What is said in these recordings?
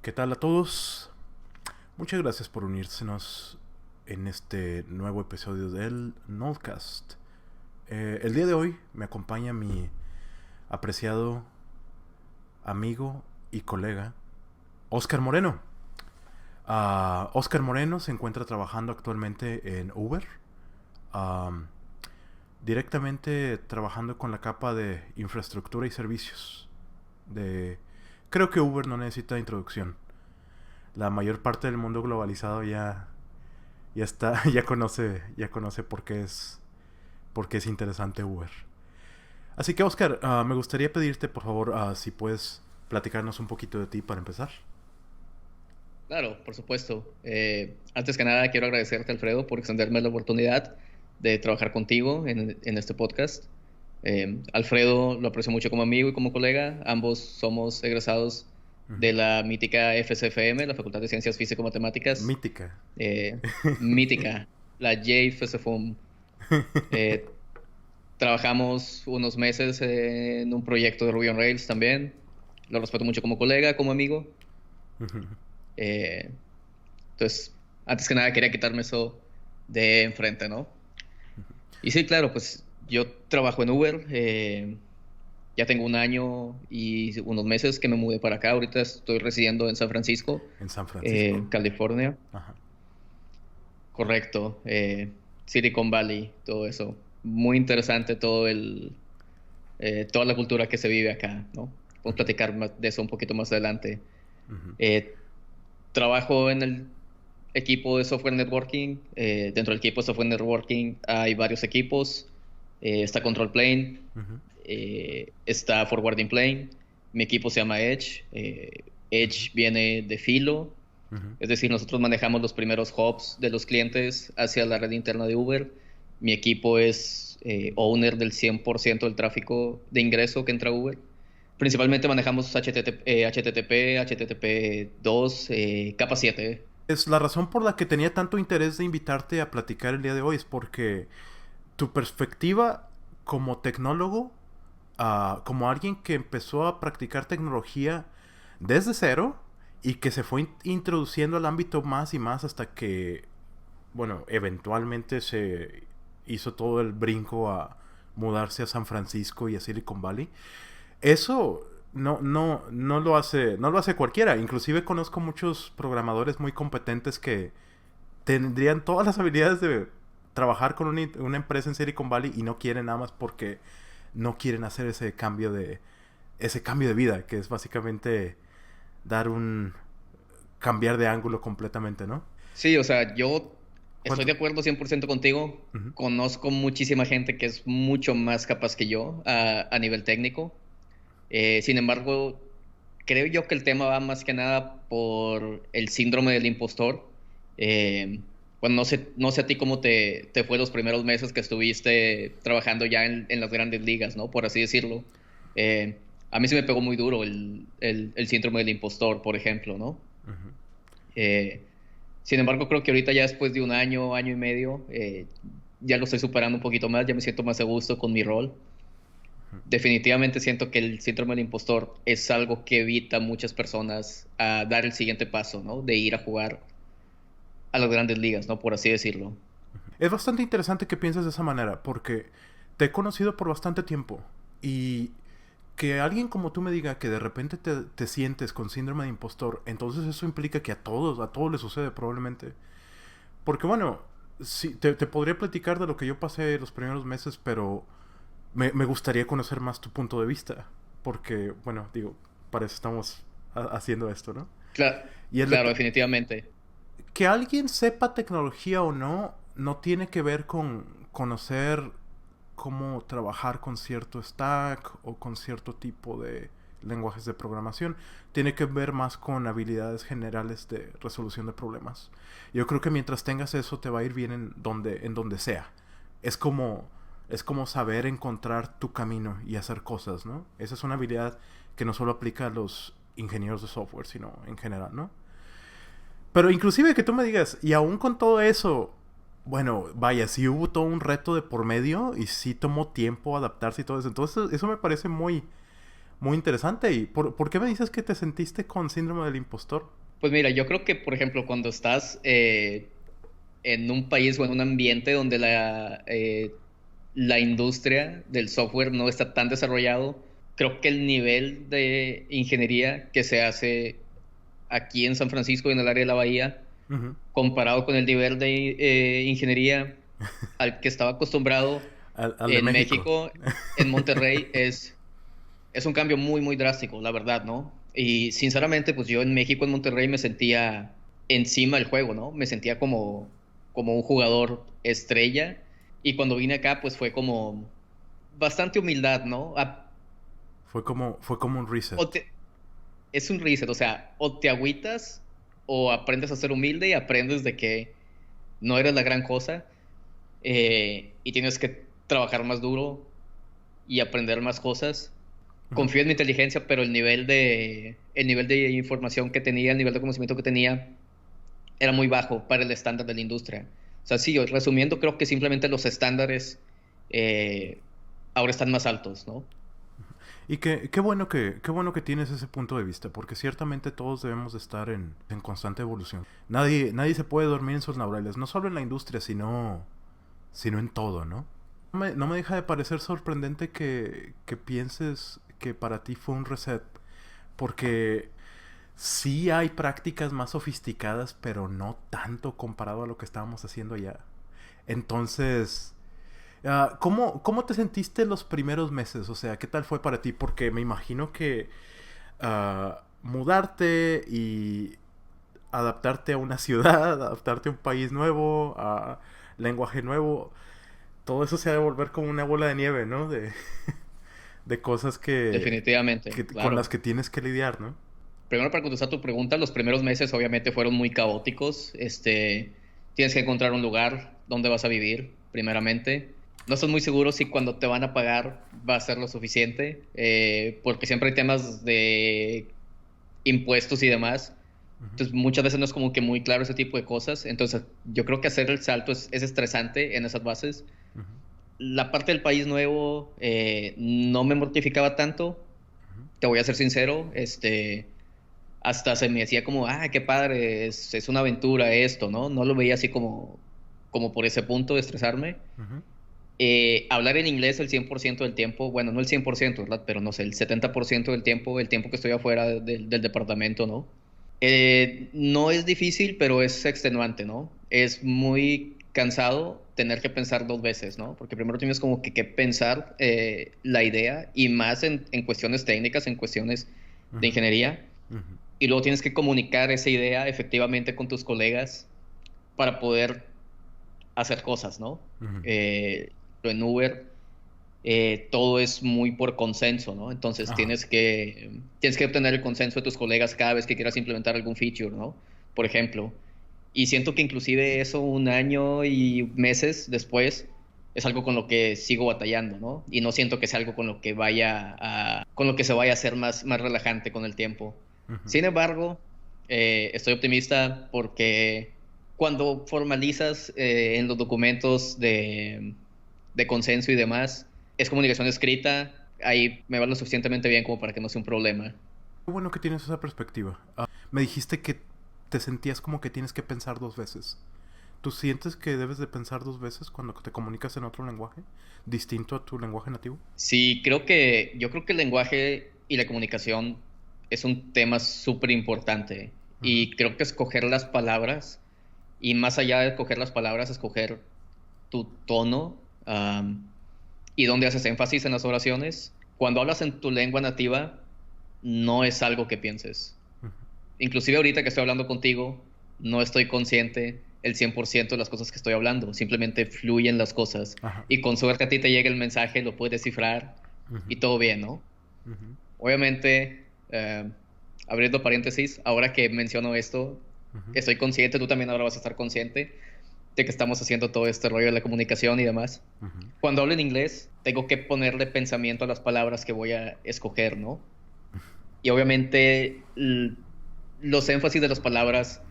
¿Qué tal a todos? Muchas gracias por unírsenos en este nuevo episodio del Nodcast. El día de hoy me acompaña mi apreciado amigo y colega Oscar Moreno. Oscar Moreno se encuentra trabajando actualmente en Uber, um, directamente trabajando con la capa de infraestructura y servicios. Creo que Uber no necesita introducción. La mayor parte del mundo globalizado ya está, ya conoce por qué es interesante Uber. Así que Oscar, me gustaría pedirte por favor si puedes platicarnos un poquito de ti para empezar. Claro, por supuesto. Antes que nada, quiero agradecerte, Alfredo, por extenderme la oportunidad de trabajar contigo en este podcast. Alfredo lo aprecio mucho como amigo y como colega. Ambos somos egresados Ujú. de la mítica FCFM, la Facultad de Ciencias Físico-Matemáticas. Mítica. Eh, Mítica, la JFCFUM. Eh, Trabajamos unos meses en un proyecto de Ruby on Rails también. Lo respeto mucho como colega, como amigo. Ujú. Eh, Entonces, antes que nada quería quitarme eso de enfrente, ¿no? Y sí, claro, pues yo trabajo en Uber, ya tengo un año y unos meses que me mudé para acá. Ahorita estoy residiendo en San Francisco, En San Francisco. California. Ajá. Correcto. Silicon Valley, todo eso. Muy interesante toda la cultura que se vive acá, ¿no? Podemos Ujú. platicar de eso un poquito más adelante. Ujú. Eh, Trabajo en el equipo de software networking. Dentro del equipo de software networking hay varios equipos. Está Control Plane, Ujú. está Forwarding Plane. Mi equipo se llama Edge. Edge viene de filo, Ujú. es decir, nosotros manejamos los primeros hubs de los clientes hacia la red interna de Uber. Mi equipo es owner del 100% del tráfico de ingreso que entra a Uber. Principalmente manejamos HTTP, HTTP2, capa 7. Es la razón por la que tenía tanto interés de invitarte a platicar el día de hoy, es porque tu perspectiva como tecnólogo, como alguien que empezó a practicar tecnología desde cero y que se fue introduciendo al ámbito más y más hasta que, bueno, eventualmente se hizo todo el brinco a mudarse a San Francisco y a Silicon Valley. Eso no lo hace cualquiera. Inclusive conozco muchos programadores muy competentes que tendrían todas las habilidades de trabajar con una empresa en Silicon Valley y no quieren nada más porque no quieren hacer ese cambio de vida, que es básicamente dar un cambiar de ángulo completamente, ¿no? Sí, o sea, yo estoy ¿Cuánto? de acuerdo 100% contigo. Ujú. Conozco muchísima gente que es mucho más capaz que yo a nivel técnico. Sin embargo, creo yo que el tema va más que nada por el síndrome del impostor. Eh, bueno, no sé a ti cómo te fue los primeros meses que estuviste trabajando ya en las grandes ligas, ¿no? Por así decirlo. A mí se me pegó muy duro el síndrome del impostor, por ejemplo, ¿no? Ujú. Eh, Sin embargo, creo que ahorita ya después de un año, año y medio, ya lo estoy superando un poquito más, ya me siento más a gusto con mi rol. Definitivamente siento que el síndrome del impostor es algo que evita a muchas personas a dar el siguiente paso, ¿no? De ir a jugar a las grandes ligas, ¿no? Por así decirlo. Es bastante interesante que pienses de esa manera, porque te he conocido por bastante tiempo y que alguien como tú me diga que de repente te sientes con síndrome de impostor, entonces eso implica que a todos les sucede probablemente. Porque bueno, sí, te podría platicar de lo que yo pasé los primeros meses, pero me gustaría conocer más tu punto de vista. Porque, bueno, digo, para eso estamos haciendo esto, ¿no? Y es Claro, definitivamente. que alguien sepa tecnología o no, no tiene que ver con conocer cómo trabajar con cierto stack o con cierto tipo de lenguajes de programación. Tiene que ver más con habilidades generales de resolución de problemas. Yo creo que mientras tengas eso te va a ir bien en donde sea. Es como, es como saber encontrar tu camino y hacer cosas, ¿no? Esa es una habilidad que no solo aplica a los ingenieros de software, sino en general, ¿no? Pero inclusive que tú me digas, y aún con todo eso, bueno, vaya, sí hubo todo un reto de por medio y sí tomó tiempo adaptarse y todo eso. Entonces eso me parece muy, muy interesante. ¿Y por qué me dices que te sentiste con síndrome del impostor? Pues mira, yo creo que, por ejemplo, cuando estás en un país o en un ambiente donde la industria del software no está tan desarrollado, creo que el nivel de ingeniería que se hace aquí en San Francisco y en el área de la Bahía, Ujú. comparado con el nivel de ingeniería al que estaba acostumbrado Al de en México. México, en Monterrey, es un cambio muy, muy drástico, la verdad, ¿no? Y sinceramente, pues yo en México, en Monterrey, me sentía encima del juego, ¿no? Me sentía como un jugador estrella. Y cuando vine acá, pues fue como bastante humildad, ¿no? Fue como un reset. O te- es un reset, o sea, o te agüitas o aprendes a ser humilde y aprendes de que no eres la gran cosa y tienes que trabajar más duro y aprender más cosas. Ujú. Confío en mi inteligencia, pero el nivel de información que tenía, el nivel de conocimiento que tenía, era muy bajo para el estándar de la industria. O sea, sí, resumiendo, creo que simplemente los estándares eh, ahora están más altos, ¿no? Y qué bueno que tienes ese punto de vista, porque ciertamente todos debemos de estar en constante evolución. Nadie se puede dormir en sus laureles, no solo en la industria, sino en todo, ¿no? No me deja de parecer sorprendente que pienses que para ti fue un reset, porque sí hay prácticas más sofisticadas, pero no tanto comparado a lo que estábamos haciendo allá. Entonces, ¿cómo te sentiste los primeros meses? O sea, ¿qué tal fue para ti? Porque me imagino que mudarte y adaptarte a una ciudad, adaptarte a un país nuevo, a lenguaje nuevo, todo eso se ha de volver como una bola de nieve, ¿no? De cosas Definitivamente, con las claro. que tienes que lidiar, ¿no? Primero, para contestar tu pregunta, los primeros meses obviamente fueron muy caóticos. Tienes que encontrar un lugar donde vas a vivir, primeramente. No estás muy seguro si cuando te van a pagar va a ser lo suficiente, porque siempre hay temas de impuestos y demás. Ujú, Entonces, muchas veces no es como que muy claro ese tipo de cosas. Entonces, yo creo que hacer el salto es estresante en esas bases. ujú, La parte del país nuevo no me mortificaba tanto, ujú. te voy a ser sincero. Hasta se me decía como, qué padre, es una aventura esto, ¿no? No lo veía así como por ese punto de estresarme. Ujú. Hablar en inglés el 100% del tiempo, bueno, no el 100%, ¿verdad? Pero no sé, el 70% del tiempo, el tiempo que estoy afuera del departamento, ¿no? No es difícil, pero es extenuante, ¿no? Es muy cansado tener que pensar dos veces, ¿no? Porque primero tienes como que pensar la idea y más en cuestiones técnicas, en cuestiones de Ujú, ingeniería, ujú. y luego tienes que comunicar esa idea efectivamente con tus colegas para poder hacer cosas, ¿no? Ujú. En Uber todo es muy por consenso, ¿no? Entonces Ajá. tienes que obtener el consenso de tus colegas cada vez que quieras implementar algún feature, ¿no? Por ejemplo. Y siento que inclusive eso un año y meses después es algo con lo que sigo batallando, ¿no? Y no siento que sea algo con lo que se vaya a hacer más relajante con el tiempo. Ujú. Sin embargo, estoy optimista porque cuando formalizas en los documentos de consenso y demás, es comunicación escrita, ahí me va lo suficientemente bien como para que no sea un problema. Qué bueno que tienes esa perspectiva. Me dijiste que te sentías como que tienes que pensar dos veces. ¿Tú sientes que debes de pensar dos veces cuando te comunicas en otro lenguaje distinto a tu lenguaje nativo? Sí, yo creo que el lenguaje y la comunicación es un tema súper importante Ujú, y creo que escoger las palabras y más allá de escoger las palabras, escoger tu tono y dónde haces énfasis en las oraciones. Cuando hablas en tu lengua nativa, no es algo que pienses. ujú. Inclusive ahorita que estoy hablando contigo, no estoy consciente el 100% de las cosas que estoy hablando, simplemente fluyen las cosas Ajá. y con suerte a ti te llega el mensaje, lo puedes descifrar Ujú, y todo bien, ¿no? ujú, Obviamente, abriendo paréntesis, ahora que menciono esto, ujú, estoy consciente, tú también ahora vas a estar consciente de que estamos haciendo todo este rollo de la comunicación y demás. ujú. Cuando hablo en inglés, tengo que ponerle pensamiento a las palabras que voy a escoger, ¿no? Y obviamente los énfasis de las palabras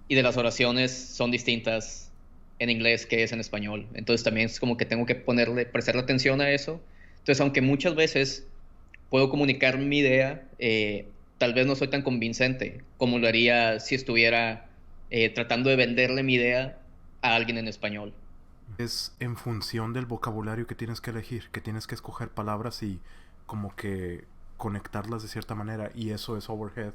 y de las oraciones son distintas en inglés que es en español. Entonces también es como que tengo que prestarle atención a eso. Entonces, aunque muchas veces puedo comunicar mi idea, tal vez no soy tan convincente como lo haría si estuviera tratando de venderle mi idea a alguien en español. Es en función del vocabulario que tienes que elegir, que tienes que escoger palabras y como que conectarlas de cierta manera, y eso es overhead,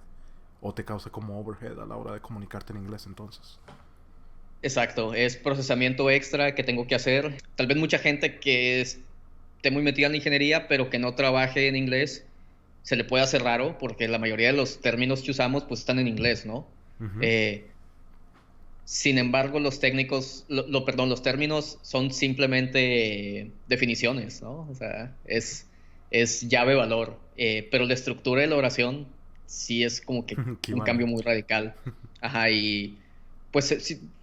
o te causa como overhead a la hora de comunicarte en inglés entonces. Exacto, es procesamiento extra que tengo que hacer. Tal vez mucha gente que esté muy metida en la ingeniería, pero que no trabaje en inglés, se le puede hacer raro, porque la mayoría de los términos que usamos pues están en inglés, ¿no? Ujú. Eh, Sin embargo, los técnicos, perdón, los términos son simplemente definiciones, ¿no? O sea, es llave valor. Pero la estructura de la oración sí es como que un cambio Equivalente. muy radical. Ajá, y pues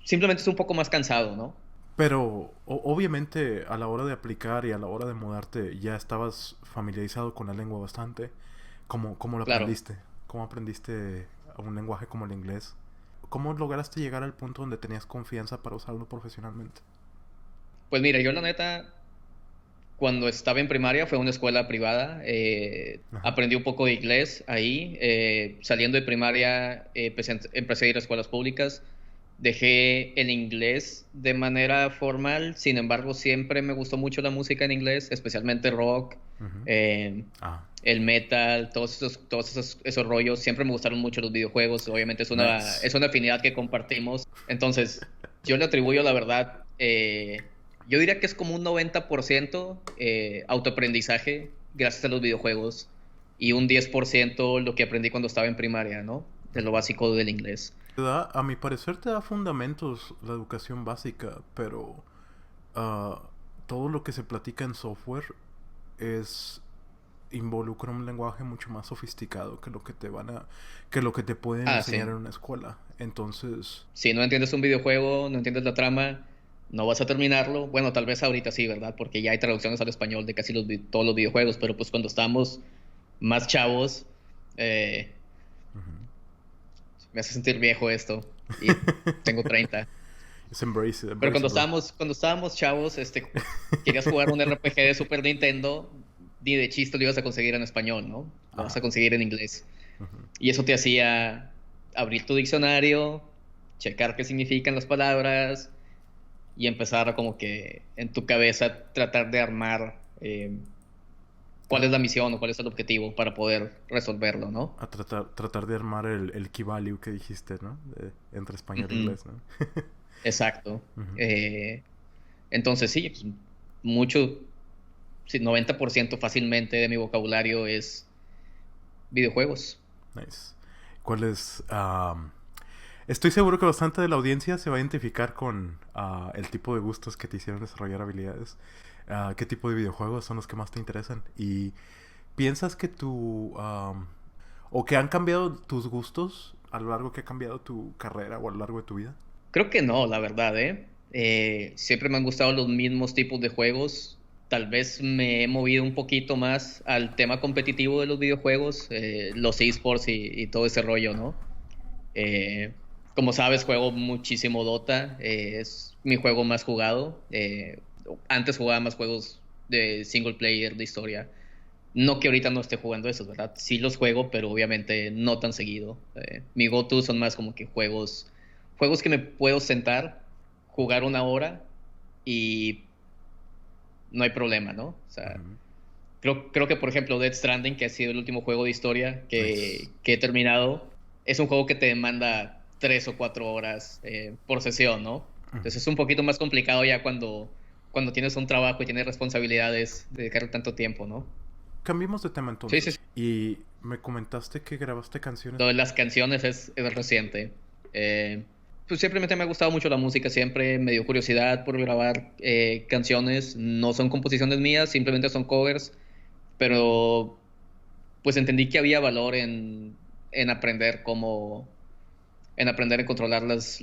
simplemente es un poco más cansado, ¿no? Pero obviamente a la hora de aplicar y a la hora de mudarte ya estabas familiarizado con la lengua bastante. ¿Cómo lo Claro. aprendiste? ¿Cómo aprendiste a un lenguaje como el inglés? ¿Cómo lograste llegar al punto donde tenías confianza para usarlo profesionalmente? Pues mira, yo la neta, cuando estaba en primaria fue una escuela privada, Ajá. aprendí un poco de inglés ahí, saliendo de primaria empecé a ir a escuelas públicas, dejé el inglés de manera formal, sin embargo siempre me gustó mucho la música en inglés, especialmente rock, Ujú. eh, Ah, el metal, esos rollos, siempre me gustaron mucho los videojuegos, obviamente nice. es una afinidad que compartimos, entonces yo le atribuyo la verdad, yo diría que es como un 90% autoaprendizaje gracias a los videojuegos y un 10% lo que aprendí cuando estaba en primaria, ¿no? De lo básico del inglés. A mi parecer te da fundamentos la educación básica, pero ah, todo lo que se platica en software es involucra un lenguaje mucho más sofisticado que lo que que lo que te pueden Ah, enseñar en sí. una escuela. Entonces, Si no entiendes un videojuego, no entiendes la trama, no vas a terminarlo. Bueno, tal vez ahorita sí, ¿verdad? Porque ya hay traducciones al español de casi todos los videojuegos, pero pues cuando estábamos más chavos, eh, ujú. me hace sentir viejo esto y tengo 30. Es embrace it, Pero embrace it, bro. cuando estábamos chavos, querías jugar un RPG de Super Nintendo, ni de chiste lo ibas a conseguir en español, ¿no? Lo vas Ajá. a conseguir en inglés. Ujú. Y eso te hacía abrir tu diccionario, checar qué significan las palabras y empezar a como que en tu cabeza tratar de armar cuál A, es la misión o cuál es el objetivo para poder resolverlo, ¿no? a tratar de armar el key value que dijiste, ¿no? Entre español e Ujú, inglés, ¿no? exacto. Ujú. Entonces sí, pues, mucho, sí, 90% fácilmente de mi vocabulario es videojuegos. Nice. ¿Cuál es? Estoy seguro que bastante de la audiencia se va a identificar con el tipo de gustos que te hicieron desarrollar habilidades. ¿Qué tipo de videojuegos son los que más te interesan? ¿Y piensas que o que han cambiado tus gustos a lo largo que ha cambiado tu carrera o a lo largo de tu vida? Creo que no, la verdad, ¿eh? Siempre me han gustado los mismos tipos de juegos. Tal vez me he movido un poquito más al tema competitivo de los videojuegos, los esports y todo ese rollo, ¿no? Eh, Como sabes, juego muchísimo Dota, es mi juego más jugado. Antes jugaba más juegos de single player, de historia. No que ahorita no esté jugando esos, ¿verdad? Sí los juego, pero obviamente no tan seguido. Mi go-to son más como que juegos que me puedo sentar, jugar una hora y no hay problema, ¿no? O sea, Ujú. creo que por ejemplo Death Stranding, que ha sido el último juego de historia Nice. que he terminado, es un juego que te demanda 3 o 4 horas por sesión, ¿no? Ujú. Entonces es un poquito más complicado ya cuando tienes un trabajo y tienes responsabilidades, dedicarle tanto tiempo, ¿no? Cambiemos de tema Sí, sí, entonces. sí. Y me comentaste que grabaste canciones. Lo de las canciones es reciente. Pues simplemente me ha gustado mucho la música, siempre me dio curiosidad por grabar canciones. No son composiciones mías, simplemente son covers, pero pues entendí que había valor en aprender en aprender a controlar los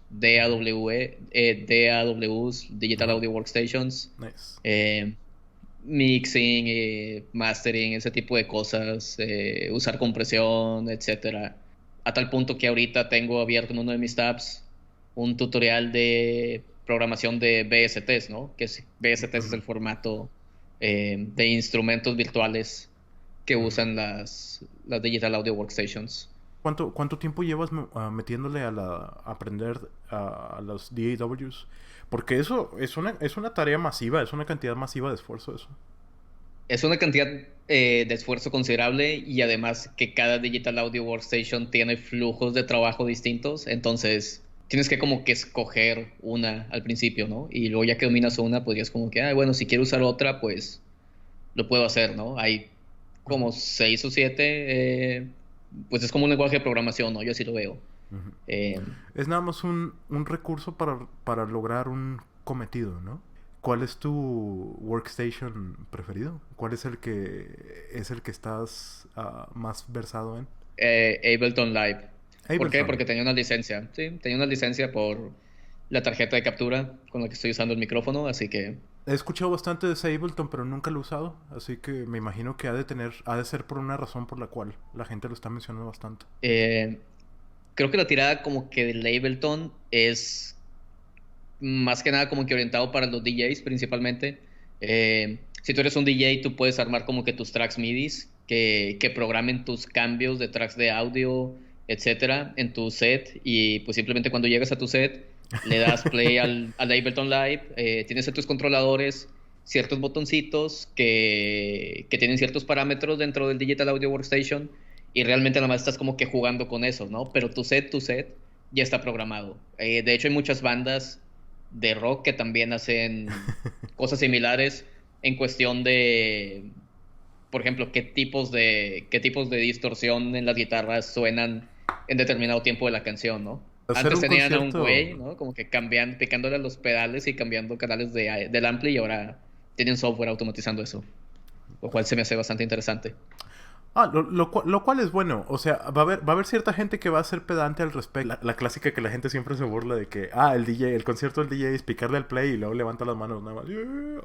DAWs, Digital Ujú. Audio Workstations, Nice. eh, mixing, mastering, ese tipo de cosas, usar compresión, etcétera. A tal punto que ahorita tengo abierto en uno de mis tabs un tutorial de programación de VSTs, ¿no? BSTs es Ujú. el formato de instrumentos virtuales que Ujú. usan las Digital Audio Workstations. ¿Cuánto tiempo llevas metiéndole a aprender a los DAWs? Porque eso es una tarea masiva, es una cantidad masiva de esfuerzo eso. Es una cantidad de esfuerzo considerable y además que cada Digital Audio Workstation tiene flujos de trabajo distintos, entonces tienes que como que escoger una al principio, ¿no? Y luego ya que dominas una, pues ya es como que, ah, bueno, si quiero usar otra, pues lo puedo hacer, ¿no? Hay Ujú, como seis o siete, pues es como un lenguaje de programación, ¿no? Yo así lo veo. ujú. Eh, Es nada más un recurso para lograr un cometido, ¿no? ¿Cuál es tu workstation preferido? ¿Cuál es el que estás más versado en? Ableton Live. ¿Por qué? Ableton. Porque tenía una licencia. Sí, tenía una licencia por la tarjeta de captura con la que estoy usando el micrófono, así que He escuchado bastante de ese Ableton, pero nunca lo he usado, así que me imagino que ha de ser por una razón por la cual la gente lo está mencionando bastante. eh, creo que la tirada como que del Ableton es más que nada como que orientado para los DJs principalmente. Si tú eres un DJ, tú puedes armar como que tus tracks MIDIs que programen tus cambios de tracks de audio, etcétera, en tu set. Y pues simplemente cuando llegas a tu set, le das play al Ableton Live, tienes a tus controladores, ciertos botoncitos que tienen ciertos parámetros dentro del Digital Audio Workstation. Y realmente nada más estás como que jugando con eso, ¿no? Pero tu set ya está programado. De hecho, hay muchas bandas de rock que también hacen cosas similares en cuestión de, por ejemplo, qué tipos de distorsión en las guitarras suenan en determinado tiempo de la canción, ¿no? Hacer Antes un tenían a un güey, concierto. ¿no? Como que cambiando, picándole a los pedales y cambiando canales del ampli y ahora tienen software automatizando eso, lo cual se me hace bastante interesante. Lo cual es bueno. O sea, va a haber cierta gente que va a ser pedante al respecto. La clásica que la gente siempre se burla de que, el DJ, el concierto del DJ es picarle al play y luego levanta las manos nada más. "Yeah",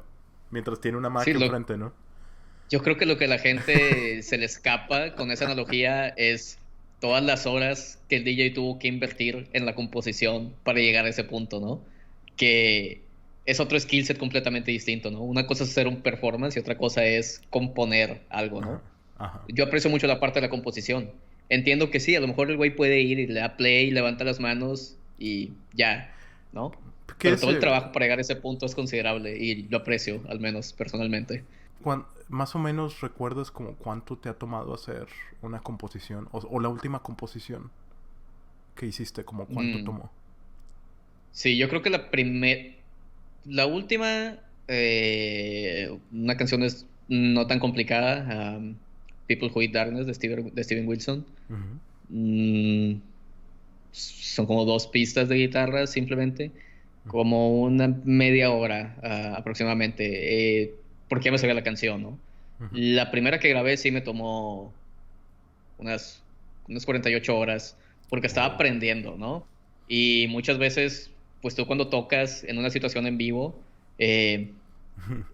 mientras tiene una Sí, Mac enfrente, ¿no? yo creo que lo que la gente se le escapa con esa analogía es todas las horas que el DJ tuvo que invertir en la composición para llegar a ese punto, ¿no? Que es otro skill set completamente distinto, ¿no? Una cosa es hacer un performance y otra cosa es componer algo, Ajá, ¿no? ajá. Yo aprecio mucho la parte de la composición. Entiendo que sí, a lo mejor el güey puede ir y le da play, levanta las manos y ya, ¿no? ¿Qué Pero es, todo el trabajo para llegar a ese punto es considerable y lo aprecio, al menos personalmente. más o menos recuerdas como cuánto te ha tomado hacer una composición o la última composición que hiciste, como cuánto Mm. tomó? Sí, yo creo que la última, una canción es no tan complicada, People Who Eat Darkness de Steven Wilson. Ujú. Mm, son como dos pistas de guitarra simplemente, como una media hora aproximadamente, porque ya me sabía la canción, ¿no? Ujú. La primera que grabé sí me tomó unas, unas 48 horas, porque estaba Oh. aprendiendo, ¿no? Y muchas veces, pues tú cuando tocas en una situación en vivo, eh,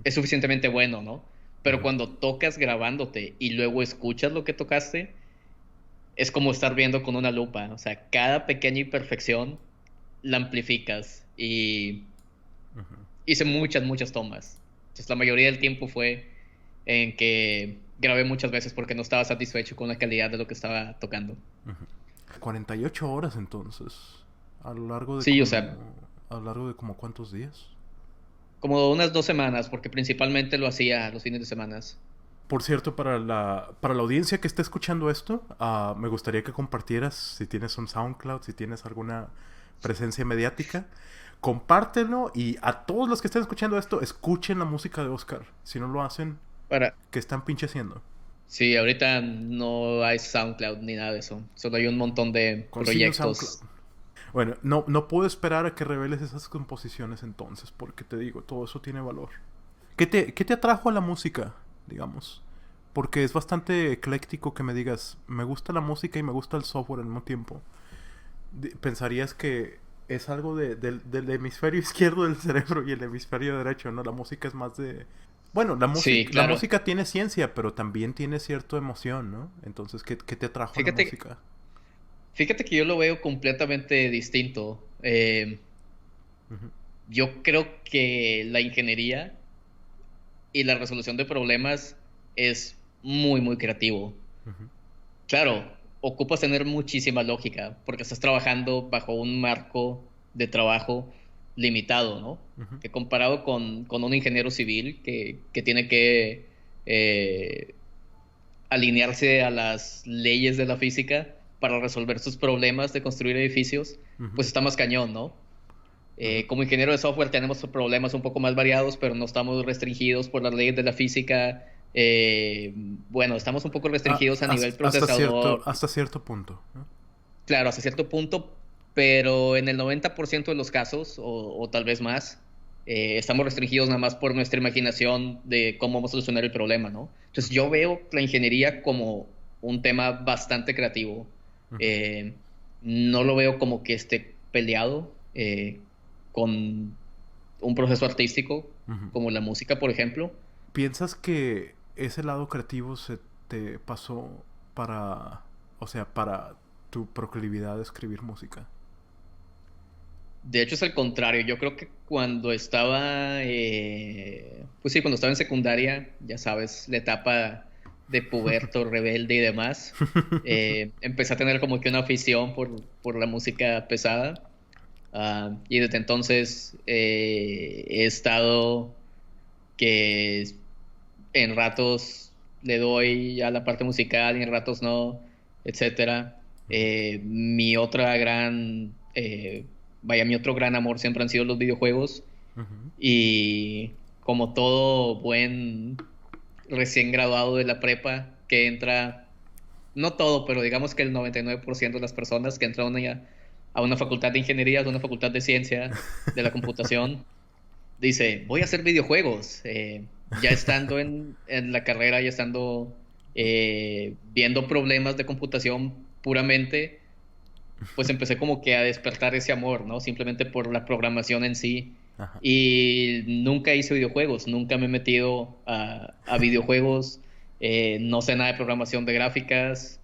es suficientemente bueno, ¿no? Pero Ujú. cuando tocas grabándote y luego escuchas lo que tocaste, es como estar viendo con una lupa, o sea, cada pequeña imperfección la amplificas y Ujú. hice muchas, muchas tomas. Entonces, la mayoría del tiempo fue en que grabé muchas veces porque no estaba satisfecho con la calidad de lo que estaba tocando. Ujú. 48 horas entonces. A lo largo de Sí, o como. sea, A lo largo de como cuántos días. como unas 2 semanas, porque principalmente lo hacía los fines de semana. Por cierto, para la audiencia que esté escuchando esto, me gustaría que compartieras si tienes un SoundCloud, si tienes alguna presencia mediática, compártelo y a todos los que estén escuchando esto, escuchen la música de Oscar. Si no lo hacen, Para, ¿qué están pinche haciendo? sí, ahorita no hay SoundCloud ni nada de eso. Solo hay un montón de Consigue un SoundCloud. proyectos. Bueno, no puedo esperar a que reveles esas composiciones entonces, porque te digo, todo eso tiene valor. ¿Qué te atrajo a la música, digamos? Porque es bastante ecléctico que me digas, me gusta la música y me gusta el software al mismo tiempo. Pensarías que es algo del hemisferio izquierdo del cerebro y el hemisferio derecho, ¿no? La música es más de... Bueno, la Sí, música, la claro. música tiene ciencia, pero también tiene cierta emoción, ¿no? Entonces, ¿qué te atrajo a la Fíjate, música? fíjate que yo lo veo completamente distinto. Ujú. Yo creo que la ingeniería y la resolución de problemas es muy, muy creativo. Ujú, Claro, ocupas tener muchísima lógica porque estás trabajando bajo un marco de trabajo limitado, ¿no? ujú, Que comparado con un ingeniero civil que tiene que eh, alinearse a las leyes de la física para resolver sus problemas de construir edificios, ujú, pues está más cañón, ¿no? ujú. Como ingeniero de software tenemos problemas un poco más variados, pero no estamos restringidos por las leyes de la física. Bueno, estamos un poco restringidos a nivel procesador, Hasta cierto punto, ¿no? claro, hasta cierto punto, pero en el 90% de los casos, o tal vez más, estamos restringidos nada más por nuestra imaginación de cómo vamos a solucionar el problema, ¿no? Entonces Ujú, yo veo la ingeniería como un tema bastante creativo. ujú. Eh, no lo veo como que esté peleado con un proceso artístico, Ujú. como la música, por ejemplo. ¿Piensas que ese lado creativo se te pasó para, o sea, para tu proclividad de escribir música? De hecho, es el contrario. Yo creo que cuando estaba, pues sí, cuando estaba en secundaria, ya sabes, la etapa de puberto, rebelde y demás, empecé a tener como que una afición por la música pesada. Y desde entonces he estado que en ratos le doy a la parte musical y en ratos no, etcétera. Mi otra gran, vaya, mi otro gran amor siempre han sido los videojuegos Ujú. y como todo buen recién graduado de la prepa que entra, no todo, pero digamos que el 99% de las personas que entran a una facultad de ingeniería, a una facultad de ciencia, de la computación, dice, voy a hacer videojuegos. Ya estando en la carrera, ya estando viendo problemas de computación puramente, pues empecé como que a despertar ese amor, ¿no? Simplemente por la programación en sí. Ajá. Y nunca hice videojuegos, nunca me he metido a videojuegos, no sé nada de programación de gráficas,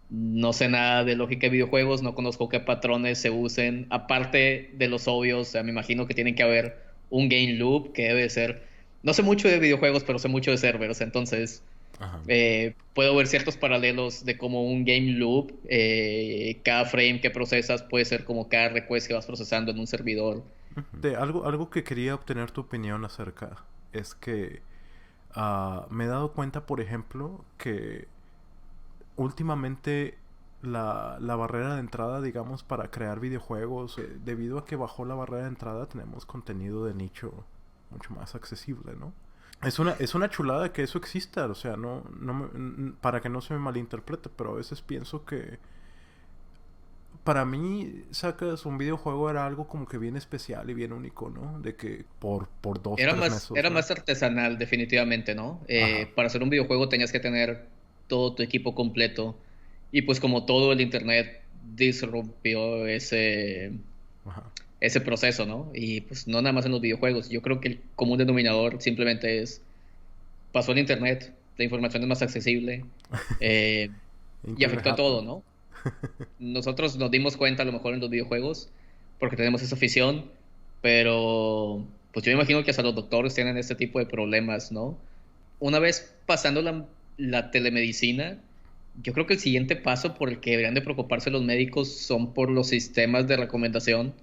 no sé nada de lógica de videojuegos, no conozco qué patrones se usen, aparte de los obvios, o sea, me imagino que tienen que haber un game loop que debe ser, no sé mucho de videojuegos, pero sé mucho de servers, entonces Ajá. puedo ver ciertos paralelos de cómo un game loop, cada frame que procesas puede ser como cada request que vas procesando en un servidor. Algo que quería obtener tu opinión acerca es que me he dado cuenta, por ejemplo, que últimamente la barrera de entrada, digamos, para crear videojuegos, debido a que bajó la barrera de entrada, tenemos contenido de nicho mucho más accesible, ¿no? Es una chulada que eso exista, o sea, para que no se me malinterprete, pero a veces pienso que para mí, sacas un videojuego era algo como que bien especial y bien único, ¿no? De que por dos, tres meses, Era ¿no? más artesanal, definitivamente, ¿no? Ajá, Para hacer un videojuego tenías que tener todo tu equipo completo. Y pues como todo el internet disrumpió ajá. ese proceso, ¿no? Y pues no nada más en los videojuegos. Yo creo que el común denominador simplemente es, pasó el internet, la información es más accesible y Incluye afectó a todo, happened. ¿no? Nosotros nos dimos cuenta a lo mejor en los videojuegos porque tenemos esa afición, pero pues yo me imagino que hasta los doctores tienen este tipo de problemas, ¿no? Una vez pasando la telemedicina, yo creo que el siguiente paso por el que deberían de preocuparse los médicos son por los sistemas de recomendación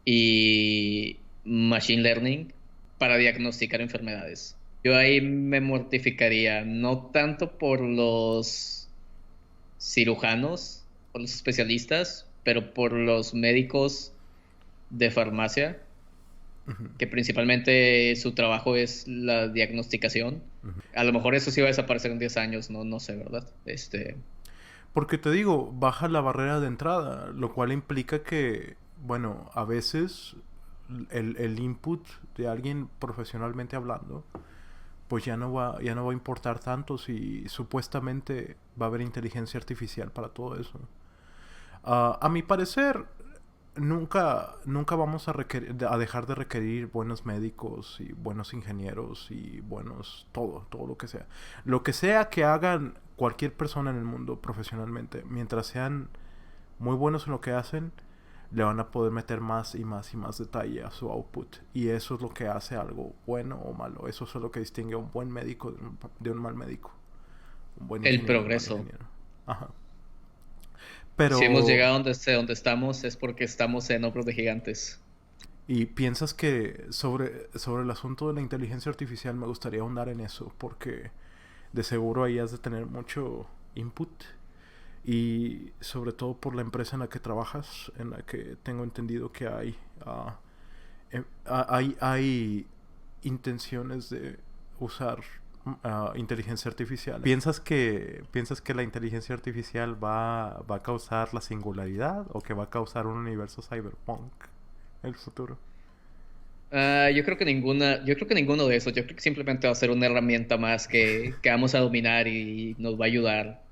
y machine learning para diagnosticar enfermedades. Yo ahí me mortificaría, no tanto por los cirujanos, por los especialistas, pero por los médicos de farmacia, Ujú, que principalmente su trabajo es la diagnosticación. ujú. A lo mejor eso sí va a desaparecer en 10 años, no, no sé, ¿verdad? Porque te digo, baja la barrera de entrada, lo cual implica que, bueno, a veces el input de alguien profesionalmente hablando, pues ya no va a importar tanto si supuestamente va a haber inteligencia artificial para todo eso. A mi parecer, nunca vamos a dejar de requerir buenos médicos y buenos ingenieros y todo lo que sea. Lo que sea que hagan cualquier persona en el mundo profesionalmente, mientras sean muy buenos en lo que hacen, le van a poder meter más y más y más detalle a su output. Y eso es lo que hace algo bueno o malo. Eso es lo que distingue a un buen médico de un mal médico. Un buen El ingeniero de un mal progreso. ingeniero. Ajá. Si hemos Pero, llegado donde estamos es porque estamos en hombros de gigantes. ¿y piensas que sobre el asunto de la inteligencia artificial me gustaría ahondar en eso? Porque de seguro ahí has de tener mucho input. Y sobre todo por la empresa en la que trabajas, en la que tengo entendido que hay intenciones de usar inteligencia artificial. ¿Piensas que la inteligencia artificial va a causar la singularidad o que va a causar un universo cyberpunk en el futuro? Yo creo que ninguno de esos. Yo creo que simplemente va a ser una herramienta más que vamos a dominar y nos va a ayudar.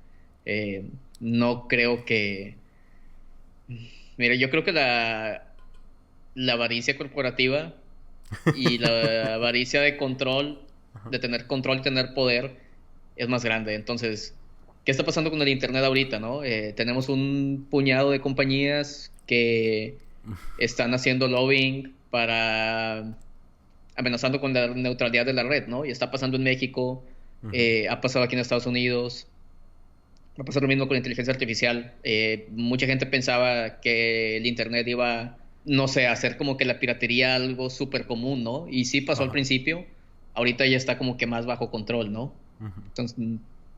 No creo que. Mira, yo creo que la avaricia corporativa y la avaricia de control, Ajá. de tener control y tener poder, es más grande. Entonces, ¿qué está pasando con el Internet ahorita, no? Tenemos un puñado de compañías que están haciendo lobbying para amenazando con la neutralidad de la red, ¿no? Y está pasando en México, Ujú. ha pasado aquí en Estados Unidos, va a pasar lo mismo con la inteligencia artificial. Mucha gente pensaba que el Internet iba, no sé, a hacer como que la piratería algo súper común, ¿no? Y sí pasó al Ajá. principio, ahorita ya está como que más bajo control, ¿no? Ujú. Entonces,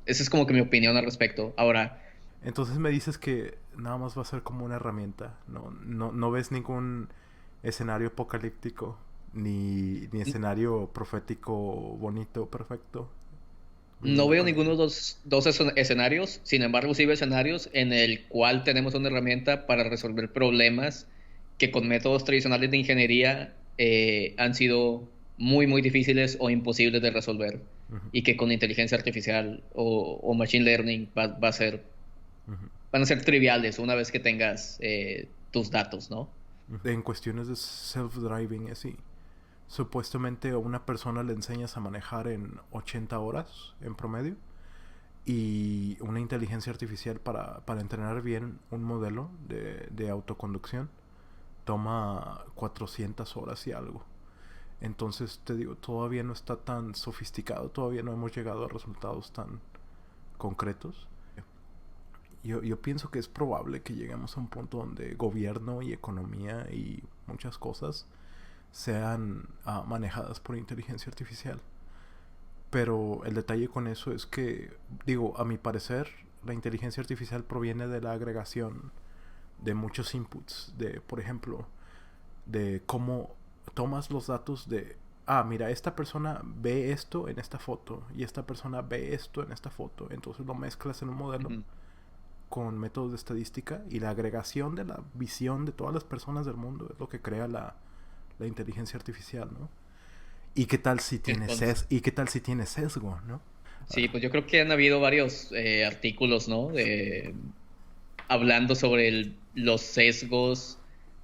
esa es como que mi opinión al respecto. Ahora, Entonces me dices que nada más va a ser como una herramienta. No ves ningún escenario apocalíptico, ni escenario profético bonito, perfecto, no viviendo veo con ninguno ella. de los dos escenarios, sin embargo, sí veo escenarios en el cual tenemos una herramienta para resolver problemas que con métodos tradicionales de ingeniería han sido muy, muy difíciles o imposibles de resolver Ujú, y que con inteligencia artificial o machine learning ujú, van a ser triviales una vez que tengas tus datos, ¿no? ujú. En cuestiones de self-driving, así. Supuestamente a una persona le enseñas a manejar en 80 horas en promedio. Y una inteligencia artificial para entrenar bien un modelo de autoconducción toma 400 horas y algo. Entonces te digo, todavía no está tan sofisticado, todavía no hemos llegado a resultados tan concretos. Yo pienso que es probable que lleguemos a un punto donde gobierno y economía y muchas cosas sean manejadas por inteligencia artificial. Pero el detalle con eso es que, digo, a mi parecer, la inteligencia artificial proviene de la agregación de muchos inputs, de, por ejemplo, de cómo tomas los datos de, mira, esta persona ve esto en esta foto y esta persona ve esto en esta foto, entonces lo mezclas en un modelo Ujú. con métodos de estadística y la agregación de la visión de todas las personas del mundo es lo que crea la inteligencia artificial, ¿no? ¿Y qué tal si tiene Entonces, sesgo, ¿no? sí, pues yo creo que han habido varios artículos, ¿no? Hablando sobre los sesgos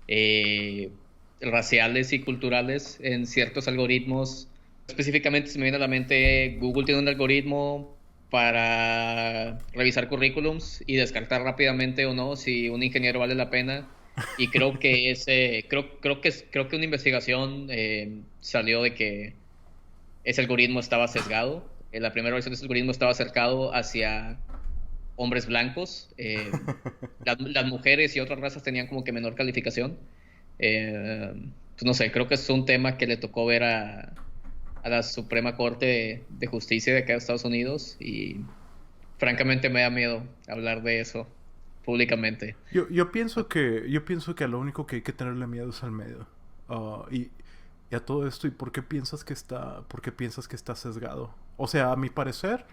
eh, raciales y culturales en ciertos algoritmos. Específicamente se me viene a la mente, Google tiene un algoritmo para revisar currículums y descartar rápidamente o no si un ingeniero vale la pena. Y creo que una investigación salió de que ese algoritmo estaba sesgado. La primera versión de ese algoritmo estaba acercado hacia hombres blancos. Las mujeres y otras razas tenían como que menor calificación. Pues no sé, creo que es un tema que le tocó ver a la Suprema Corte de Justicia de acá de Estados Unidos y francamente me da miedo hablar de eso públicamente. yo pienso que a lo único que hay que tenerle miedo es al medio. Y a todo esto, ¿y por qué piensas que está sesgado? O sea, a mi parecer,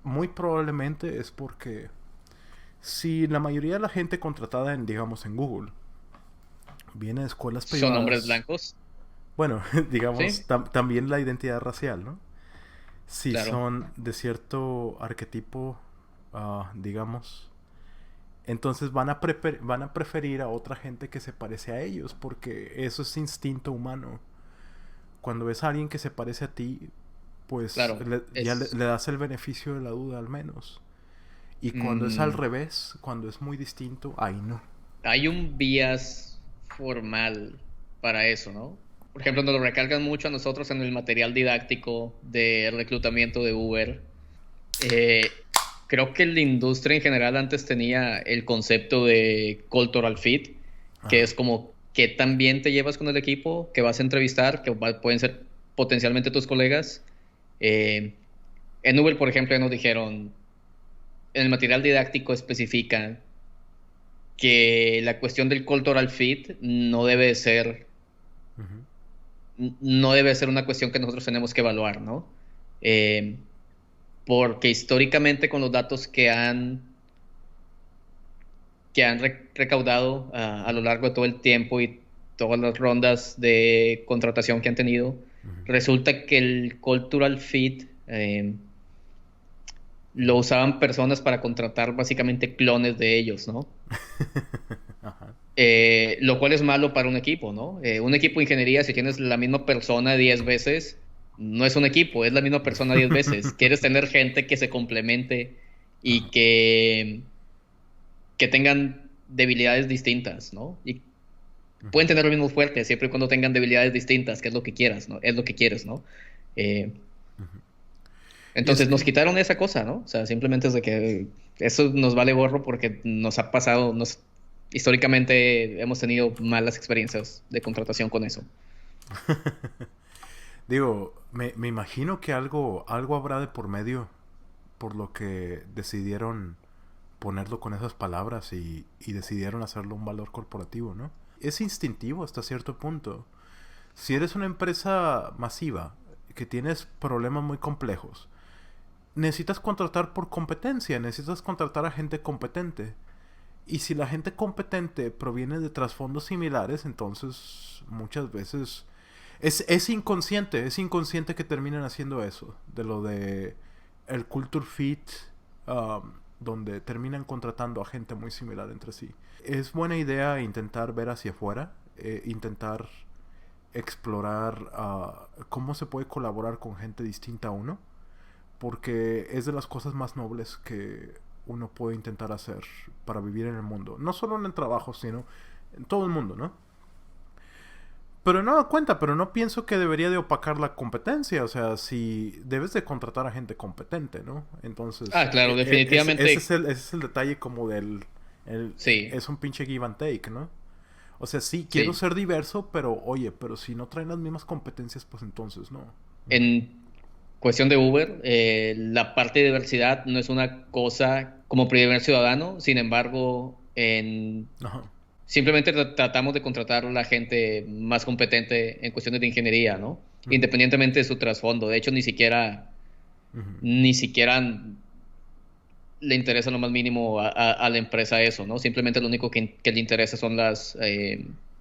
muy probablemente es porque si la mayoría de la gente contratada digamos, en Google, viene de escuelas ¿Son hombres privadas, blancos? bueno, digamos, Sí, también la identidad racial, ¿no? Si claro. son de cierto arquetipo, digamos, entonces van a preferir a otra gente que se parece a ellos, porque eso es instinto humano. Cuando ves a alguien que se parece a ti, pues Claro, ya le das el beneficio de la duda al menos. Y cuando es al mm, revés, cuando es muy distinto, ahí no. hay un bias formal para eso, ¿no? Por ejemplo, nos lo recargan mucho a nosotros en el material didáctico de reclutamiento de Uber. Eh, Creo que la industria en general antes tenía el concepto de cultural fit, que Ajá. es como qué tan bien te llevas con el equipo, que vas a entrevistar, que pueden ser potencialmente tus colegas. Eh, en Uber, por ejemplo, ya nos dijeron, en el material didáctico especifican que la cuestión del cultural fit Ujú. no debe ser una cuestión que nosotros tenemos que evaluar, ¿no? Eh, Porque históricamente con los datos que han recaudado a lo largo de todo el tiempo y todas las rondas de contratación que han tenido, Ujú. resulta que el cultural fit lo usaban personas para contratar básicamente clones de ellos, ¿no? Ajá. Lo cual es malo para un equipo, ¿no? Un equipo de ingeniería, si tienes la misma persona 10 veces, no es un equipo, es la misma persona 10 veces. Quieres tener gente que se complemente Ajá. y que tengan debilidades distintas, ¿no? Y Ujú. pueden tener lo mismo fuerte, siempre y cuando tengan debilidades distintas, que es lo que quieras, ¿no? Es lo que quieres, ¿no? Eh, Ujú. Y es entonces nos que, quitaron esa cosa, ¿no? O sea, simplemente es de que eso nos vale gorro porque nos ha pasado, históricamente hemos tenido malas experiencias de contratación con eso. digo, me imagino que algo habrá de por medio por lo que decidieron ponerlo con esas palabras y decidieron hacerlo un valor corporativo, ¿no? Es instintivo hasta cierto punto. Si eres una empresa masiva que tienes problemas muy complejos, necesitas contratar por competencia, necesitas contratar a gente competente. Y si la gente competente proviene de trasfondos similares, entonces muchas veces es inconsciente que terminen haciendo eso, de lo de el culture fit, donde terminan contratando a gente muy similar entre sí. Es buena idea intentar ver hacia afuera, intentar explorar cómo se puede colaborar con gente distinta a uno, porque es de las cosas más nobles que uno puede intentar hacer para vivir en el mundo. No solo en el trabajo, sino en todo el mundo, ¿no? Pero no da cuenta, pero no pienso que debería de opacar la competencia. O sea, si debes de contratar a gente competente, ¿no? Entonces, Ah, claro, definitivamente ese es el detalle como del... sí, es un pinche give and take, ¿no? O sea, sí, quiero sí. ser diverso, pero oye, pero si no traen las mismas competencias, pues entonces no. Ujú. En cuestión de Uber, la parte de diversidad no es una cosa como primer ciudadano, sin embargo, Ajá. simplemente tratamos de contratar a la gente más competente en cuestiones de ingeniería, ¿no? Ujú. Independientemente de su trasfondo. De hecho, Ujú. ni siquiera le interesa lo más mínimo a la empresa eso, ¿no? Simplemente lo único que le interesa son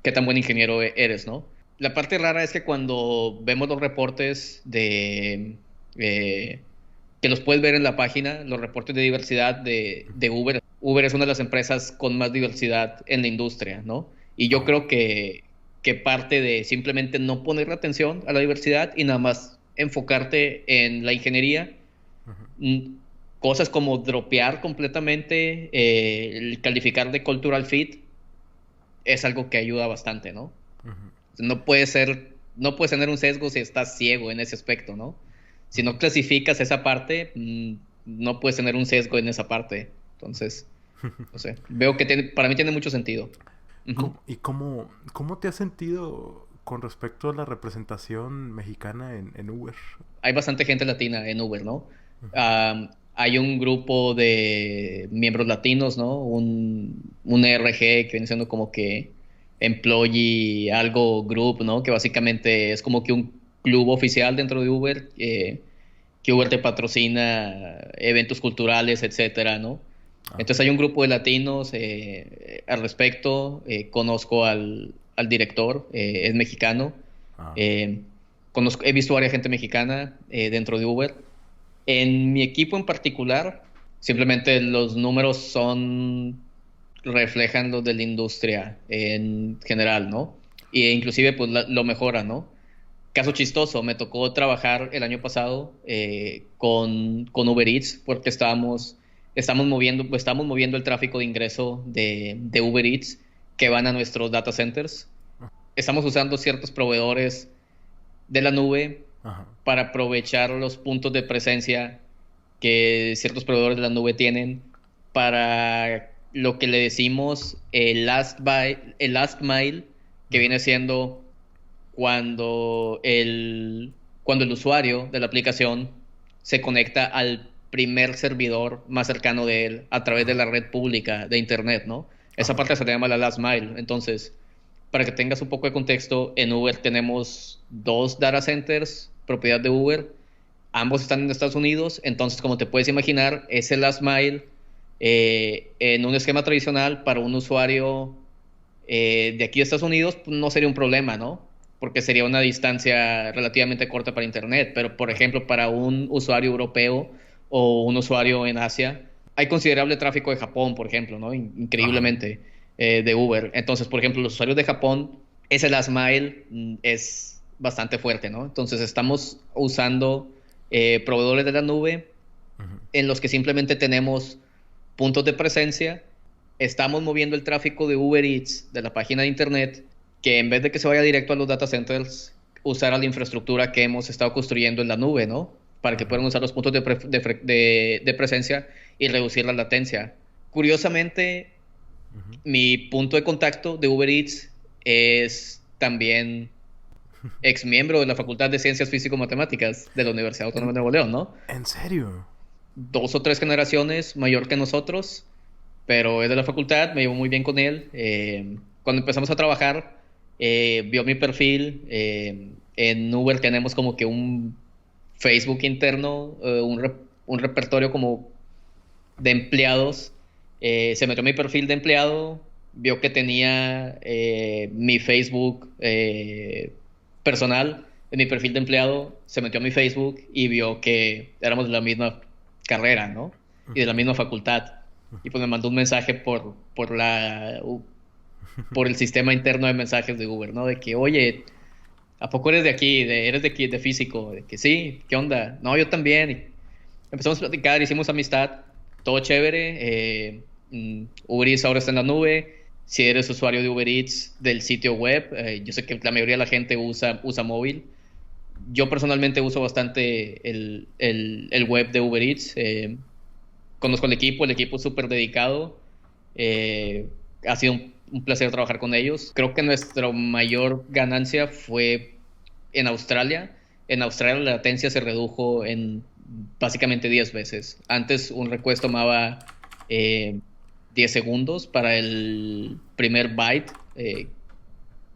qué tan buen ingeniero eres, ¿no? La parte rara es que cuando vemos los reportes eh, que los puedes ver en la página, los reportes de diversidad de Uber. Uber es una de las empresas con más diversidad en la industria, ¿no? Y yo Ajá. creo que parte de simplemente no ponerle atención a la diversidad y nada más enfocarte en la ingeniería, Ujú. mm, cosas como dropear completamente, el calificar de cultural fit, es algo que ayuda bastante, ¿no? Ujú. No puedes tener un sesgo si estás ciego en ese aspecto, ¿no? Si Ujú. no clasificas esa parte, no puedes tener un sesgo en esa parte. Entonces, no sé, veo que para mí tiene mucho sentido. Ujú. ¿Y cómo te has sentido con respecto a la representación mexicana en Uber? Hay bastante gente latina en Uber, ¿no? Ujú. Hay un grupo de miembros latinos, ¿no? Un ERG que viene siendo como que Employee algo group, ¿no? Que básicamente es como que un club oficial dentro de Uber, que Uber te patrocina eventos culturales, etcétera, ¿no? Ah, ok. Entonces hay un grupo de latinos al respecto. Conozco al director, es mexicano. Ah, Eh, he visto varias gente mexicana dentro de Uber. En mi equipo en particular, simplemente los números reflejan los de la industria en general, ¿no? E inclusive pues lo mejoran, ¿no? Caso chistoso, me tocó trabajar el año pasado con Uber Eats porque estamos moviendo el tráfico de ingreso de Uber Eats que van a nuestros data centers. Estamos usando ciertos proveedores de la nube para aprovechar los puntos de presencia que ciertos proveedores de la nube tienen para lo que le decimos el last mile, que viene siendo cuando el usuario de la aplicación se conecta al primer servidor más cercano de él a través de la red pública de internet, ¿no? Esa parte se llama la last mile. Entonces, para que tengas un poco de contexto, en Uber tenemos 2 data centers, propiedad de Uber. Ambos están en Estados Unidos. Entonces, como te puedes imaginar, ese last mile en un esquema tradicional para un usuario de aquí de Estados Unidos no sería un problema, ¿no? Porque sería una distancia relativamente corta para internet. Pero, por ejemplo, para un usuario europeo o un usuario en Asia, hay considerable tráfico de Japón, por ejemplo, ¿no? Increíblemente, de Uber. Entonces, por ejemplo, los usuarios de Japón, ese last mile es bastante fuerte, ¿no? Entonces, estamos usando proveedores de la nube en los que simplemente tenemos puntos de presencia. Estamos moviendo el tráfico de Uber Eats de la página de internet, que en vez de que se vaya directo a los data centers, usar la infraestructura que hemos estado construyendo en la nube, ¿no? Para que puedan usar los puntos de presencia y reducir la latencia. Curiosamente, mi punto de contacto de Uber Eats es también ex miembro de la Facultad de Ciencias Físico-Matemáticas de la Universidad Autónoma de Nuevo León, ¿no? ¿En serio? 2 o 3 generaciones mayor que nosotros, pero es de la facultad, me llevo muy bien con él. Cuando empezamos a trabajar, vio mi perfil. En Uber tenemos como que un Facebook interno, un repertorio como de empleados. Se metió a mi perfil de empleado, vio que tenía mi Facebook personal en mi perfil de empleado, se metió a mi Facebook y vio que éramos de la misma carrera, ¿no? Y de la misma facultad. Y pues me mandó un mensaje por el sistema interno de mensajes de Uber, ¿no? De que, oye, ¿a poco eres de aquí? ¿Eres de aquí, de físico? De que sí, ¿qué onda? No, yo también. Y empezamos a platicar, hicimos amistad, todo chévere. Uber Eats ahora está en la nube. Si eres usuario de Uber Eats del sitio web, yo sé que la mayoría de la gente usa móvil. Yo personalmente uso bastante el web de Uber Eats. Conozco el equipo es súper dedicado. Ha sido un placer trabajar con ellos. Creo que nuestra mayor ganancia fue en Australia. En Australia la latencia se redujo en básicamente 10 veces. Antes un request tomaba 10 segundos para el primer byte.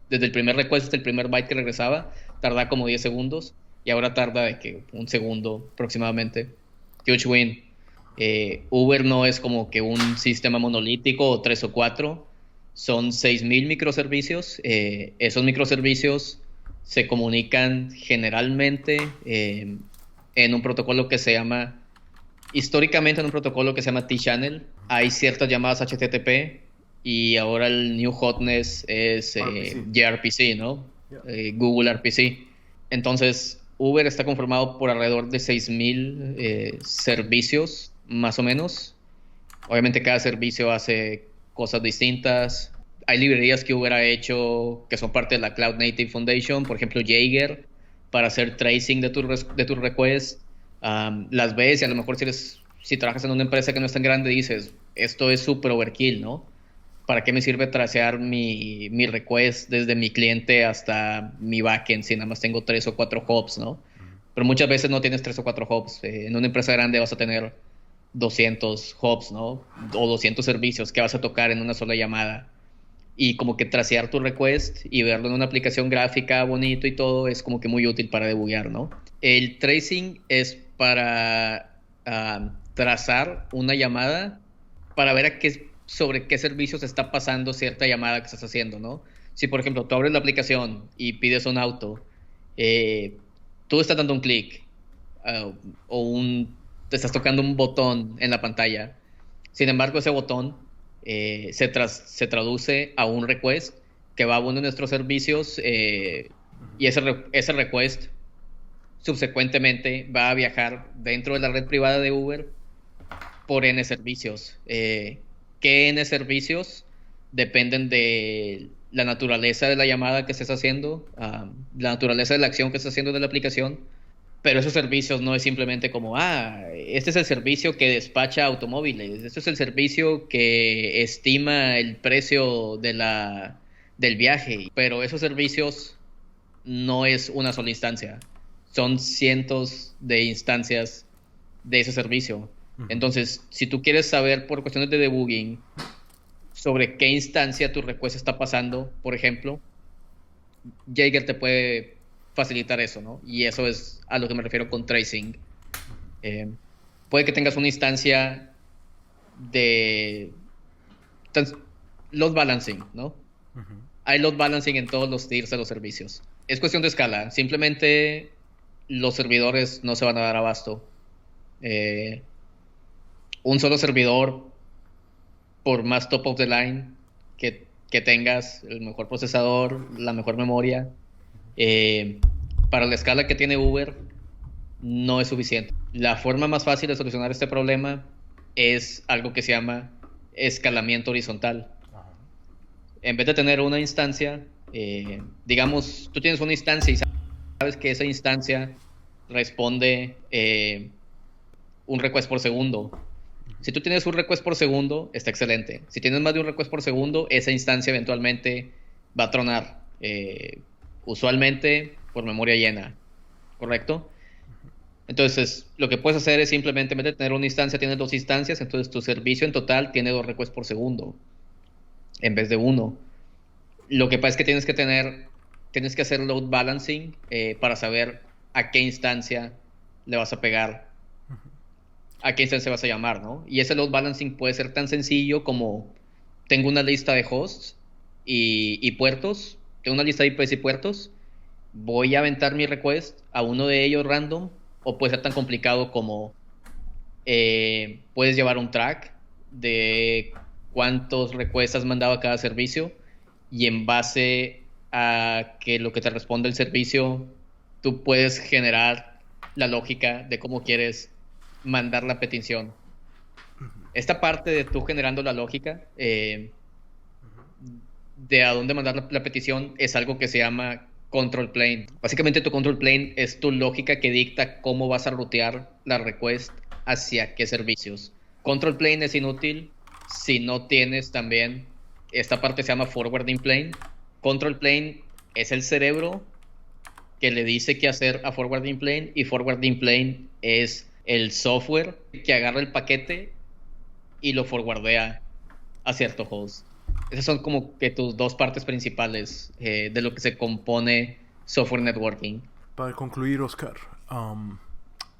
Desde el primer request hasta el primer byte que regresaba, tardaba como 10 segundos. Y ahora tarda de que 1 segundo aproximadamente. Huge win. Uber no es como que un sistema monolítico o 3 o 4. Son 6,000 microservicios. Esos microservicios se comunican generalmente en un protocolo que se llama, históricamente en un protocolo que se llama T-Channel. Hay ciertas llamadas HTTP y ahora el new hotness es gRPC, ¿no? Google RPC. Entonces, Uber está conformado por alrededor de 6,000 servicios, más o menos. Obviamente cada servicio hace cosas distintas. Hay librerías que Uber ha hecho que son parte de la Cloud Native Foundation, por ejemplo Jaeger, para hacer tracing de tus requests. Las ves y a lo mejor si trabajas en una empresa que no es tan grande dices, esto es super overkill, ¿no? ¿Para qué me sirve tracear mi request desde mi cliente hasta mi backend si nada más tengo 3 o 4 hubs, ¿no? Pero muchas veces no tienes 3 o 4 hubs. En una empresa grande vas a tener 200 hubs, ¿no? O 200 servicios que vas a tocar en una sola llamada. Y como que tracear tu request y verlo en una aplicación gráfica bonito y todo es como que muy útil para debuguear, ¿no? El tracing es para trazar una llamada para ver sobre qué servicios está pasando cierta llamada que estás haciendo, ¿no? Si, por ejemplo, tú abres la aplicación y pides un auto, tú estás dando un clic te estás tocando un botón en la pantalla. Sin embargo, ese botón se traduce a un request que va a uno de nuestros servicios y ese request subsecuentemente va a viajar dentro de la red privada de Uber por N servicios. ¿Qué N servicios? dependen de la naturaleza de la llamada que estés haciendo, la naturaleza de la acción que estés haciendo de la aplicación. Pero esos servicios no es simplemente como, este es el servicio que despacha automóviles, este es el servicio que estima el precio del viaje. Pero esos servicios no es una sola instancia, son cientos de instancias de ese servicio. Entonces, si tú quieres saber por cuestiones de debugging sobre qué instancia tu request está pasando, por ejemplo, Jaeger te puede facilitar eso, ¿no? Y eso es a lo que me refiero con tracing. Puede que tengas una instancia de load balancing, ¿no? Hay load balancing en todos los tiers de los servicios. Es cuestión de escala. Simplemente los servidores no se van a dar abasto. Un solo servidor, por más top of the line que tengas, el mejor procesador, la mejor memoria, para la escala que tiene Uber, no es suficiente. La forma más fácil de solucionar este problema es algo que se llama escalamiento horizontal. En vez de tener una instancia, digamos, tú tienes una instancia y sabes que esa instancia responde un request por segundo. Si tú tienes un request por segundo, está excelente. Si tienes más de un request por segundo, esa instancia eventualmente va a tronar. Usualmente por memoria llena, ¿correcto? Entonces, lo que puedes hacer es simplemente, en vez de tener una instancia, tienes dos instancias, entonces tu servicio en total tiene 2 requests por segundo, en vez de 1. Lo que pasa es que tienes que hacer load balancing para saber a qué instancia le vas a pegar, a qué instancia vas a llamar, ¿no? Y ese load balancing puede ser tan sencillo como tengo una lista de hosts y puertos, tengo una lista de IPs y puertos, voy a aventar mi request a uno de ellos random, o puede ser tan complicado como puedes llevar un track de cuántos requests has mandado a cada servicio, y en base a que lo que te responde el servicio, tú puedes generar la lógica de cómo quieres mandar la petición. Esta parte de tú generando la lógica de a dónde mandar la petición es algo que se llama control plane. Básicamente tu control plane es tu lógica que dicta cómo vas a rutear la request hacia qué servicios. Control plane es inútil si no tienes también esta parte que se llama forwarding plane. Control plane es el cerebro que le dice qué hacer a forwarding plane, y forwarding plane es el software que agarra el paquete y lo forwardea a cierto host. Esas son como que tus dos partes principales de lo que se compone software networking. Para concluir, Oscar,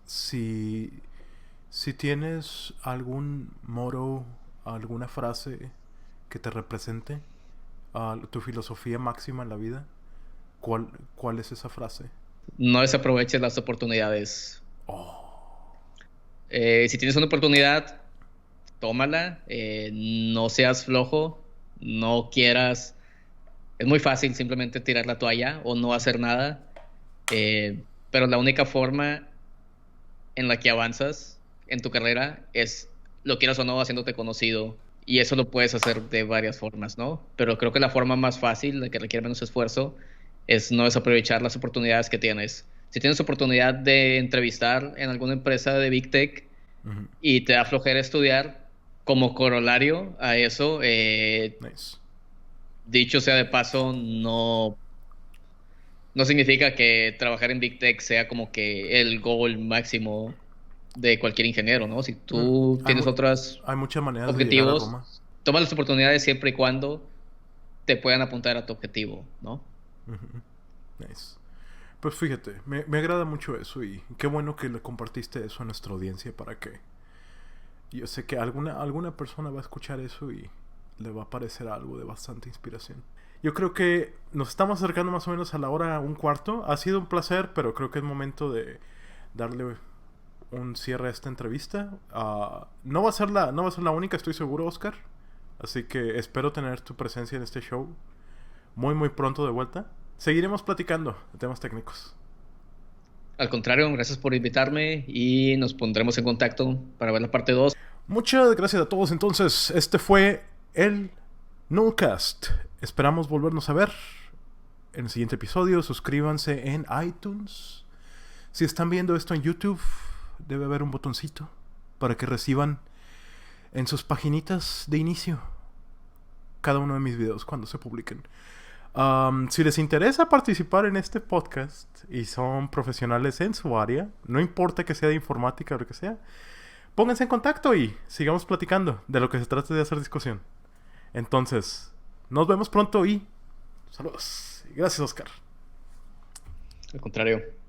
si tienes algún motto, alguna frase que te represente, tu filosofía máxima en la vida, ¿cuál es esa frase? No desaproveches las oportunidades. Si tienes una oportunidad, tómala, no seas flojo, no quieras. Es muy fácil simplemente tirar la toalla o no hacer nada, pero la única forma en la que avanzas en tu carrera es, lo quieras o no, haciéndote conocido, y eso lo puedes hacer de varias formas, ¿no? Pero creo que la forma más fácil, la que requiere menos esfuerzo, es no desaprovechar las oportunidades que tienes. Si tienes oportunidad de entrevistar en alguna empresa de Big Tech y te da flojera estudiar, como corolario a eso, Nice. Dicho sea de paso, no significa que trabajar en Big Tech sea como que el goal máximo de cualquier ingeniero, ¿no? Si tú tienes otros hay muchas maneras objetivos, de llegar a Roma. Toma las oportunidades siempre y cuando te puedan apuntar a tu objetivo, ¿no? Nice. Pues fíjate, me agrada mucho eso, y qué bueno que le compartiste eso a nuestra audiencia, para que yo sé que alguna persona va a escuchar eso y le va a parecer algo de bastante inspiración. Yo creo que nos estamos acercando más o menos a la hora 1:15. Ha sido un placer, pero creo que es momento de darle un cierre a esta entrevista. No va a ser la única, estoy seguro, Oscar. Así que espero tener tu presencia en este show muy muy pronto de vuelta. Seguiremos platicando de temas técnicos. Al contrario, gracias por invitarme y nos pondremos en contacto para ver la parte 2. Muchas gracias a todos. Entonces, este fue el Nullcast. Esperamos volvernos a ver en el siguiente episodio. Suscríbanse en iTunes. Si están viendo esto en YouTube, debe haber un botoncito para que reciban en sus paginitas de inicio cada uno de mis videos cuando se publiquen. Si les interesa participar en este podcast y son profesionales en su área, no importa que sea de informática o lo que sea, pónganse en contacto y sigamos platicando de lo que se trata de hacer discusión. Entonces, nos vemos pronto y saludos. Gracias, Oscar. Al contrario.